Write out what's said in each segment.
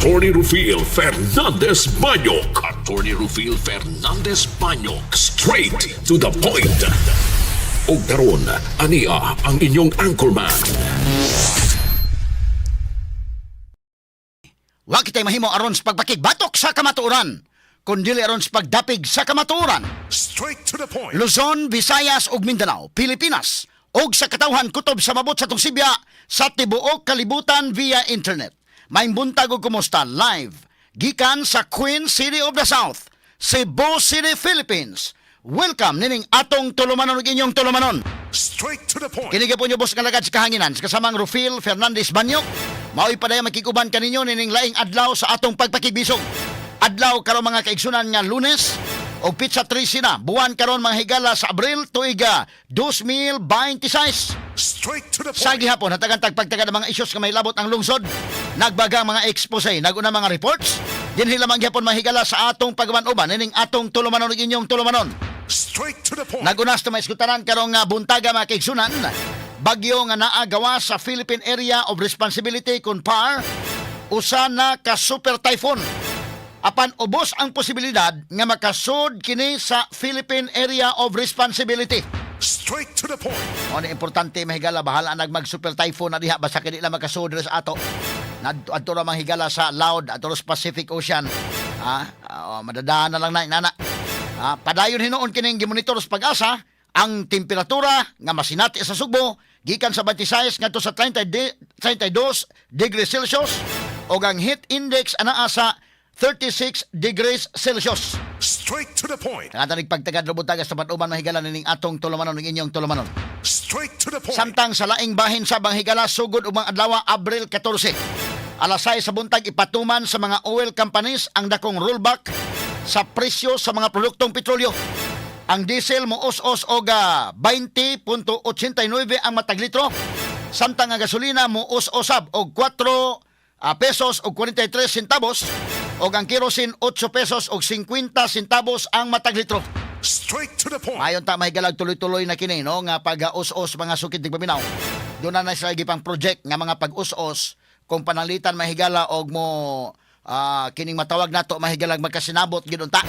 Attorney Rufil Fernandez Banyok. Attorney Rufil Fernandez Banyok. Straight to the point. O karon, ania ang inyong anchorman. Wa kitay mahimo aron sa pagpakigbatok sa kamatuoran, kundi aron sa pagdapig sa kamatuoran. Straight to the point. Luzon, Visayas ug Mindanao, Pilipinas, ug sa katawhan kutob sa mabot sa tong Sibya sa tibuok kalibutan via internet. May buntag ug kumusta live gikan sa Queen City of the South, Cebu City, Philippines. Welcome nining atong tulumanon ug inyong tulumanon. Straight to the point. Kini po niyo boss nga lagad sa kahanginan sa kasamang Rufil Fernandez Banyok. Mao'y padaya makikuban kaninyo nining laing adlaw sa atong pagpakigbisog. Adlaw karon mga kaigsunan nga Lunes o pizza 13 na buwan karon mga higala sa Abril tuig 2026. Straight to the Sa point. gihapon hatagan tagpagtagad ng mga issues nga may labot ang lungsod. Nagbaga mga expose, naguna mga reports. Dinhi lamang gihapon mga higala sa atong pagmanuban nining atong tulumanon ug inyong tulumanon. Straight to the point. Nagunas na may iskutanan karong buntaga mga kaigsunan. Bagyo nga naagawa sa Philippine Area of Responsibility kun PAR, usa na ka super typhoon. Apan ubos ang posibilidad nga makasud kini sa Philippine Area of Responsibility. Straight to the point. Ano importante mahigala bahala nag mag super typhoon na diha basta kini lang makasud sa ato. Adto ra mahigala sa Loud adto sa Pacific Ocean. Madadaan na lang na inana. Padayon hinuon kining gimonitor sa pag-asa ang temperatura nga masinati sa Subo gikan sa 26 ngadto sa 32 degrees Celsius ug ang heat index anaa sa 36 degrees Celsius. Straight to the point. Katanig pagtagad robutagas sa patuman mahigala ning atong tulumanon ning inyong tulumanon. Straight to the point. Samtang sa laing bahin sa Banghigala sugod ug mga adlaw Abril 14. Alas 6 sa buntag ipatuman sa mga oil companies ang dakong rollback sa presyo sa mga produktong petrolyo. Ang diesel mo os-os og 20.89 ang matag litro. Samtang ang gasolina mo os-osab og 4 pesos og 43 centavos og ang kerosene 8 pesos og 50 centavos ang matag litro. Straight to the point. Mayon ta mahigalag tuloy-tuloy na kini no nga pag-us-os mga sukid tig paminaw. Doon na sila gipang project nga mga pag-us-os kung panalitan mahigala og mo kining matawag nato mahigalag magkasinabot gid unta.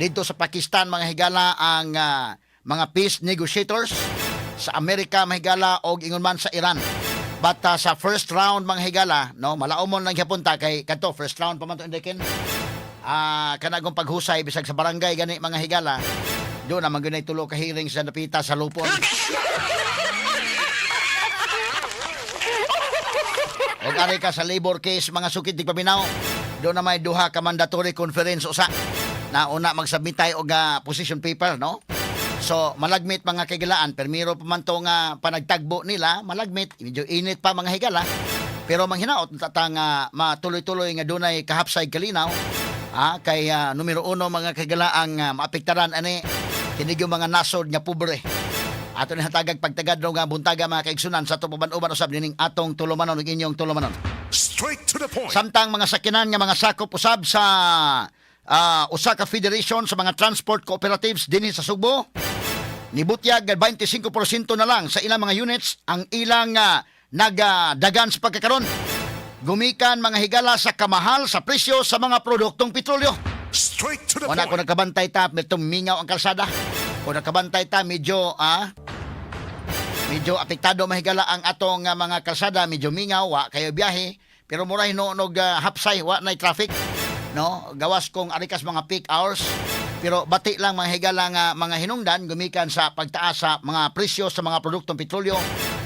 Dito sa Pakistan mga higala ang mga peace negotiators, sa Amerika mahigala og ingon man sa Iran. But sa first round mga higala no malaumon lang gyapon ta kay kadto first round pa man to indikin. Kanagong paghusay bisag sa barangay gani mga higala. Doon naman gunay tulo ka hearing sa napita sa lupon. Og ari ka sa labor case mga sukid tig paminaw. Doon na may duha ka mandatory conference usa. Na una magsubmitay og position paper no. So malagmit mga kagilaan permiro pa man to nga panagtagbo nila malagmit medyo init pa mga higala. Pero manghinaot tatang matuloy-tuloy nga dunay kahapsay kalinaw. Kay numero 1 mga kagalaang maapektaran ani kinig yung mga nasod nga pobre. Ato ni hatagag pagtagad nga buntaga mga kaigsunan sa tupaban-uban usab nining atong tulumanon ug inyong tulumanon. Straight to the point. Samtang mga sakinan nga mga sakop usab sa usa ka federation sa mga transport cooperatives dinhi sa Subo nibutyag 25% na lang sa ilang mga units ang ilang nagdagan sa pagkakaron. Gumikan mga higala sa kamahal sa presyo sa mga produktong petrolyo. Straight to the Wala ko point. nakabantay ta, medyo mingaw ang kalsada. Kung nakabantay ta, medyo apektado mahigala ang atong mga kalsada, medyo mingaw, wa kayo biyahe. Pero mura hinunog hapsay, wa na traffic. No, gawas kong arikas mga peak hours. Pero bati lang mga higala nga mga hinungdan gumikan sa pagtaas sa mga presyo sa mga produktong petrolyo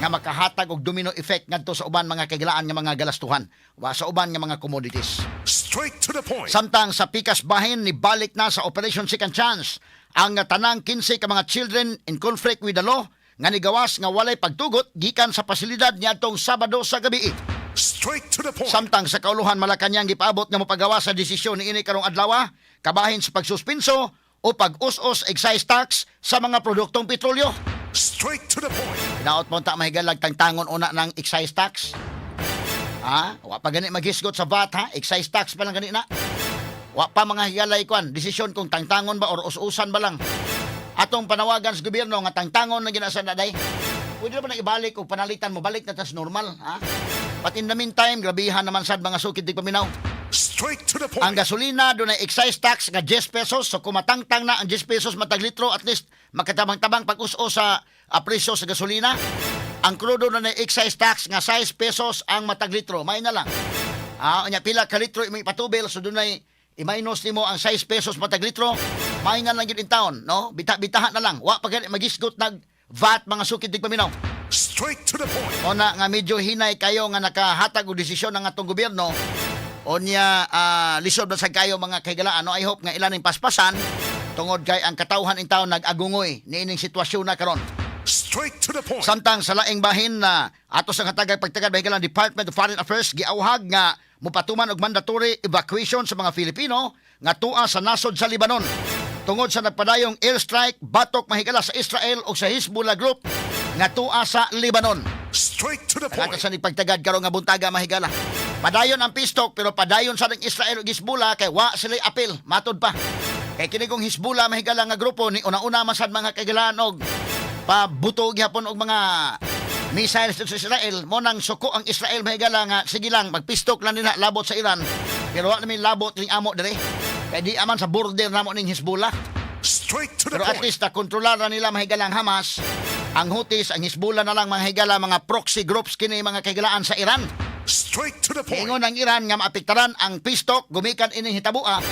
nga makahatag og domino effect ngadto sa uban mga kagilaan nga mga galastuhan wa sa uban nga mga commodities. Straight to the point. Samtang sa pikas bahin ni balik na sa Operation Second Chance ang tanang 15 ka mga children in conflict with the law nga nigawas nga walay pagtugot gikan sa pasilidad niadtong Sabado sa gabi. Straight to the point. Samtang sa kauluhan Malacañang gipaabot nga mopagawa sa desisyon niini karong adlaw kabahin sa pagsuspenso o pag-us-us excise tax sa mga produktong petrolyo. Straight to the point. Pinaot mo ta mahigalag tangtangon una ng excise tax. Wa pa gani maghisgot sa VAT excise tax pa lang gani na. Wa pa mga higalay kwan desisyon kung tangtangon ba or us-usan ba lang. Atong panawagan sa gobyerno nga tangtangon na ginasa na day. Pwede na ba na ibalik o panalitan mo balik na tas normal, ha? But in the meantime, grabihan naman sad mga sukid di paminaw. Straight to the Ang gasolina doon ay excise tax nga 10 pesos. So kumatangtang na ang 10 pesos matag litro, at least makatabang-tabang pag-us-o sa presyo sa gasolina. Ang crudo doon ay excise tax nga 6 pesos ang matag litro. May na lang. Nya pila ka litro imong ipatubil, so doon ay i-minus nimo ang 6 pesos matag litro. May nga lang yun in town, no? Bitahan na lang. Wa pa gani magisgot nag VAT mga sukid tigpaminaw. Straight to the point. O na nga medyo hinay kayo nga nakahatag og desisyon ng atong gobyerno. O niya lisod na sa kayo mga kaigalaan. No? I hope nga ilan ng paspasan tungod kay ang katawhan in taon nag-agungoy niining sitwasyon na karon. Straight to the point. Samtang sa laing bahin na ato sa katagay pagtagad bahigalan Department of Foreign Affairs giawhag nga mupatuman og mandatory evacuation sa mga Filipino nga tua sa nasod sa Lebanon tungod sa nagpadayong airstrike batok mahigala sa Israel o sa Hezbollah group nga tua sa Lebanon. Straight to the Ato point. sa nipagtagad karon nga buntaga mahigala. Padayon ang pistok pero padayon sa ng Israel ug Hezbollah kay wa sila apil matod pa. Kay kini kong Hezbollah mahigala nga grupo ni una-una masad mga kagalaan og pabuto gyapon og mga missiles sa Israel mo nang suko ang Israel mahigala nga sige lang magpistok lang nila labot sa Iran pero wa namin labot ning amo dire kay di aman sa border namo ning Hezbollah. Straight to the Pero at point. least na kontrolar na nila mahigalang Hamas, ang Houthis, ang Hezbollah na lang mahigala mga proxy groups kini mga kagalaan sa Iran. Straight to the point. Ingon ang Iran nga maapektaran ang pistok gumikan ining hitabua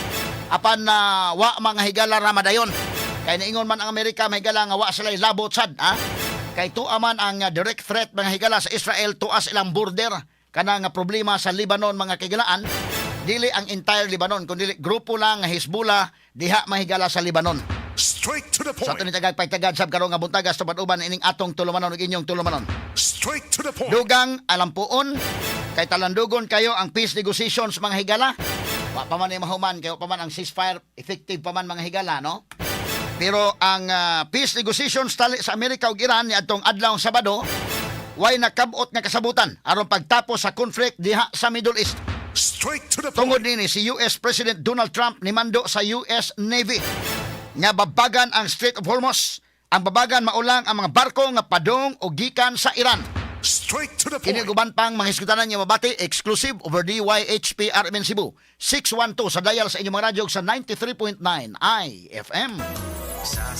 apan na wa mga higala ramadayon. Kay naingon man ang Amerika mahigala nga wa sila labot sad, ha? Kay tuwa man ang direct threat mga higala sa Israel tuas ilang border kana nga problema sa Lebanon mga kigalaan dili ang entire Lebanon kundi grupo lang nga Hezbollah diha mahigala sa Lebanon. Straight to the Sa point. ato ni tagag sab karon nga buntaga sa uban ining atong tulumanon ug inyong tulumanon. Straight to the point. Dugang alampuon kay talandugon kayo ang peace negotiations mga higala. Wa pa man mahuman kayo pa man ang ceasefire effective pa man mga higala, no? Pero ang peace negotiations tali sa Amerika ug Iran niadtong adlaw Sabado way nakabot nga kasabutan aron pagtapos sa conflict diha sa Middle East. Straight to the Tungod point. nini si US President Donald Trump nimando sa US Navy nga babagan ang Strait of Hormuz. Ang babagan maulang ang mga barko nga padong o gikan sa Iran. Straight to the Kini point. guban pang mga iskutanan niya mabati exclusive over DYHP RMN Cebu 612 sa dial sa inyong mga radyo sa 93.9 IFM. Sa